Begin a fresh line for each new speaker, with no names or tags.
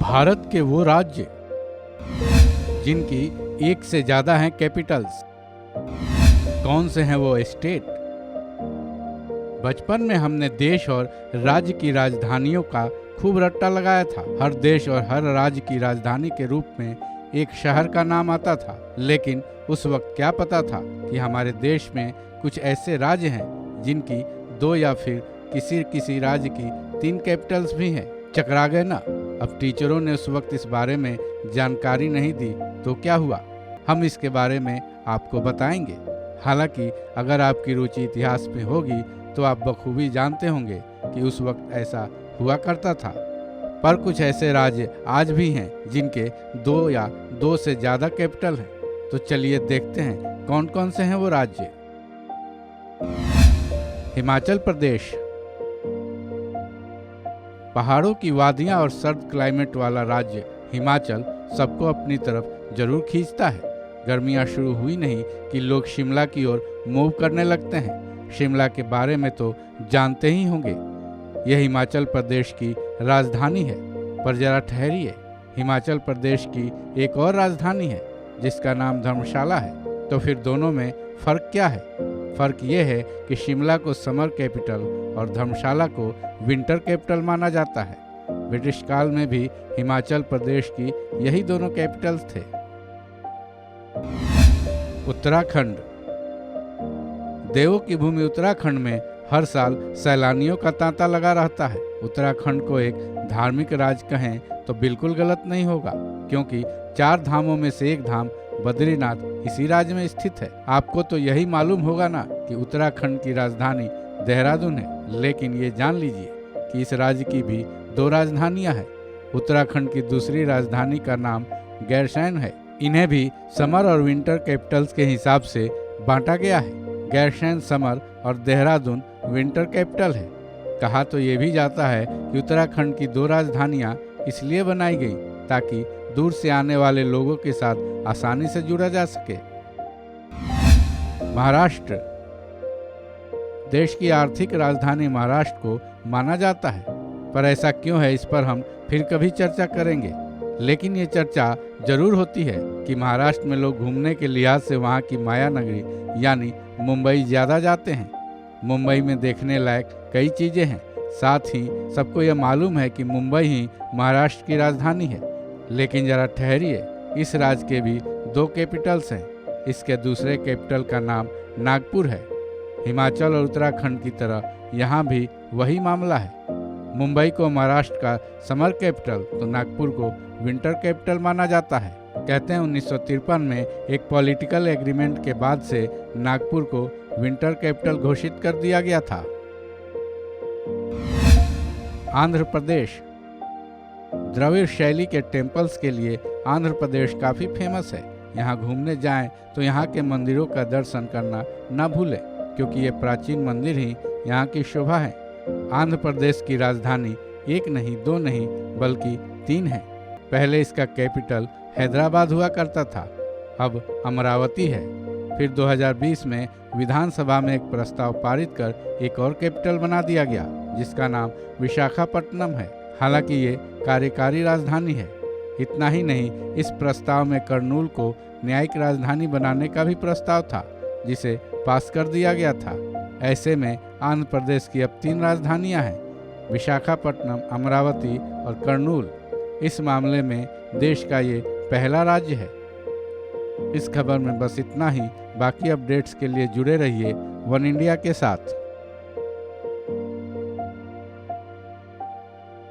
भारत के वो राज्य जिनकी एक से ज़्यादा हैं कैपिटल्स। कौन से हैं वो स्टेट? बचपन में हमने देश और राज्य की राजधानियों का खूब रट्टा लगाया था। हर देश और हर राज्य की राजधानी के रूप में एक शहर का नाम आता था। लेकिन उस वक्त क्या पता था कि हमारे देश में कुछ ऐसे राज्य हैं जिनकी 2 या फिर किसी राज्य की 3 कैपिटल्स भी हैं। चकरा गए ना। अब टीचरों ने उस वक्त इस बारे में जानकारी नहीं दी तो क्या हुआ, हम इसके बारे में आपको बताएंगे। हालांकि अगर आपकी रुचि इतिहास में होगी तो आप बखूबी जानते होंगे कि उस वक्त ऐसा हुआ करता था। पर कुछ ऐसे राज्य आज भी हैं जिनके 2 या 2 से ज़्यादा कैपिटल हैं। तो चलिए देखते हैं कौन कौन से हैं वो राज्य। हिमाचल प्रदेश। पहाड़ों की वादियां और सर्द क्लाइमेट वाला राज्य हिमाचल सबको अपनी तरफ जरूर खींचता है। गर्मियां शुरू हुई नहीं कि लोग शिमला की ओर मूव करने लगते हैं। शिमला के बारे में तो जानते ही होंगे, यह हिमाचल प्रदेश की राजधानी है। पर जरा ठहरिए, हिमाचल प्रदेश की एक और राजधानी है जिसका नाम धर्मशाला है। तो फिर दोनों में फ़र्क क्या है? फ़र्क यह है कि शिमला को समर कैपिटल और धर्मशाला को विंटर कैपिटल माना जाता है। ब्रिटिश काल में भी हिमाचल प्रदेश की यही दोनों कैपिटल्स थे। उत्तराखंड। देवों की भूमि उत्तराखंड में हर साल सैलानियों का तांता लगा रहता है। उत्तराखंड को एक धार्मिक राज्य कहें तो बिल्कुल गलत नहीं होगा, क्योंकि 4 धामों में से एक धाम बद्रीनाथ इसी राज्य में स्थित है। आपको तो यही मालूम होगा ना कि उत्तराखंड की राजधानी देहरादून है, लेकिन ये जान लीजिए कि इस राज्य की भी 2 राजधानियां हैं। उत्तराखंड की दूसरी राजधानी का नाम गैरसैंण है। इन्हें भी समर और विंटर कैपिटल्स के हिसाब से बांटा गया है। गैरसैंण समर और देहरादून विंटर कैपिटल है। कहा तो ये भी जाता है कि उत्तराखंड की 2 राजधानियां इसलिए बनाई गई ताकि दूर से आने वाले लोगों के साथ आसानी से जुड़ा जा सके। महाराष्ट्र। देश की आर्थिक राजधानी महाराष्ट्र को माना जाता है, पर ऐसा क्यों है इस पर हम फिर कभी चर्चा करेंगे। लेकिन ये चर्चा जरूर होती है कि महाराष्ट्र में लोग घूमने के लिहाज से वहाँ की माया नगरी यानी मुंबई ज़्यादा जाते हैं। मुंबई में देखने लायक कई चीज़ें हैं। साथ ही सबको यह मालूम है कि मुंबई ही महाराष्ट्र की राजधानी है। लेकिन जरा ठहरिए, इस राज्य के भी 2 कैपिटल्स हैं। इसके दूसरे कैपिटल का नाम नागपुर है। हिमाचल और उत्तराखंड की तरह यहाँ भी वही मामला है। मुंबई को महाराष्ट्र का समर कैपिटल तो नागपुर को विंटर कैपिटल माना जाता है। कहते हैं 1953 में एक पॉलिटिकल एग्रीमेंट के बाद से नागपुर को विंटर कैपिटल घोषित कर दिया गया था। आंध्र प्रदेश। द्रविड़ शैली के टेम्पल्स के लिए आंध्र प्रदेश काफ़ी फेमस है। यहाँ घूमने जाएं तो यहाँ के मंदिरों का दर्शन करना न भूलें, क्योंकि ये प्राचीन मंदिर ही यहाँ की शोभा है। आंध्र प्रदेश की राजधानी 1 नहीं 2 नहीं बल्कि 3 है। पहले इसका कैपिटल हैदराबाद हुआ करता था, अब अमरावती है। फिर 2020 में विधानसभा में एक प्रस्ताव पारित कर एक और कैपिटल बना दिया गया जिसका नाम विशाखापट्टनम है। हालांकि ये कार्यकारी राजधानी है। इतना ही नहीं, इस प्रस्ताव में कर्नूल को न्यायिक राजधानी बनाने का भी प्रस्ताव था जिसे पास कर दिया गया था। ऐसे में आंध्र प्रदेश की अब 3 राजधानियां हैं, विशाखापट्टनम, अमरावती और कर्नूल। इस मामले में देश का ये पहला राज्य है। इस खबर में बस इतना ही। बाकी अपडेट्स के लिए जुड़े रहिए वन इंडिया के साथ।